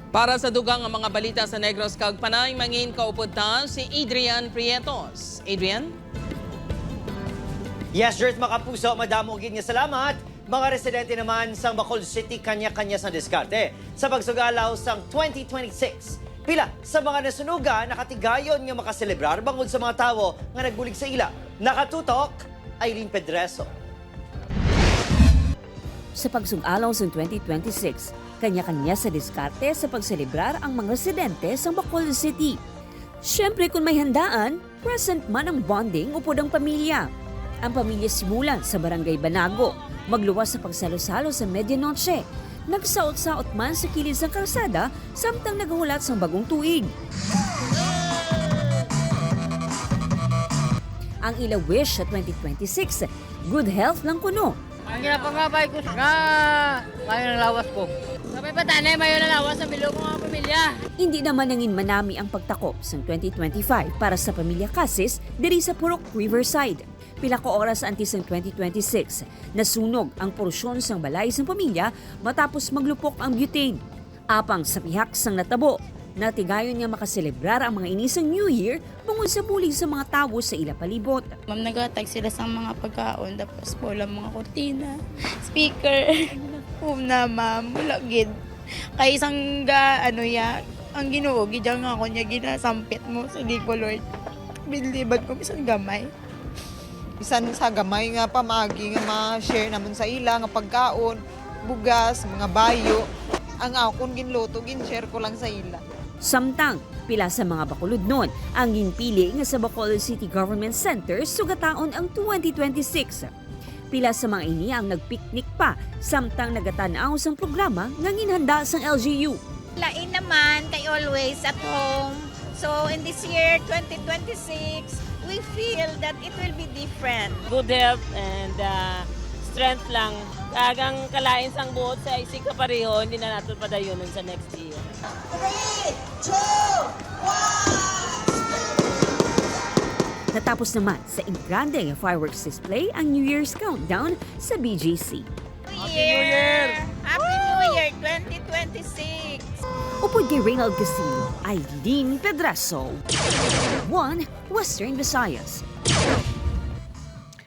Para sa dugang ang mga balita sa Negros kag Panay, mangin kaupod ta si Adrian Prietos. Adrian? Yes, Jert, makapuso, madamo gid nga salamat. Mga residente naman sa Bacolod City kanya-kanya sa diskarte sa pagsugalaw sang 2026. Pila sa mga nasunugan nakatigayon nga makaselebrar bangod sa mga tawo nga nagbulig sa ila. Nakatutok, Irene Pedreso. Sa pagsugalaw sa 2026, kanya-kanya sa diskarte sa pagselebrar ang mga residente sa Bacolod City. Siyempre kung may handaan, present man ang bonding upod ang pamilya. Ang pamilya simulan sa Barangay Banago, magluwas sa pagsalo-salo sa medianoche, nagsaot-saot man sa kilid ng kalsada samtang naghulat sa bagong tuig. Ang ila wish sa 2026, good health lang kuno. Ang ginapangabay ko nga, kayo ng lawas ko. Sabay pa tanay, mayo na lawas sa bilo ko mga pamilya. Hindi naman nangin manami ang pagtakop sa 2025 para sa pamilya Casis diri sa Purok Riverside. Pila ko oras antes ng 2026, nasunog ang porsyon sang balay sang pamilya matapos maglupok ang butane. Apang sa pihak sang natabo, natigayon nga makaselebrar ang mga inisang New Year bungod sa bulig sa mga tawo sa ila palibot. Ma'am, nag-atag sila sa mga pagkaon, tapos wala mga kortina, speaker. Na ma'am, wala gid. Kay isang ang Ginoo, gidya nga ako niya ginasampit mo sa di ko, Lord. Bilibad ko isang gamay. Bisan sa gamay nga pamagi nga ma-share naman sa ila nga pagkaon, bugas, mga bayo. Ang akon ginluto, gin-share ko lang sa ila. Samtang, pila sa mga Bacolod nun ang ginpili nga sa Bacolod City Government Center sugataon ang 2026. Pila sa mga ini ang nagpiknik pa samtang nagatanaw sang programa nga ginhanda sang LGU. Lain naman kay always at home. So in this year 2026, we feel that it will be different. Good health and strength lang. Kagang kalain sang buot sa isig kapareho, hindi na natin padayunan sa next year. 3, 2, 1. Natapos naman sa engrandeng fireworks display ang New Year's countdown sa BGC. Happy New Year! Happy New Year 2026! Upod kay Reynald Castillo, Irene Pedraso, 1 Western Visayas.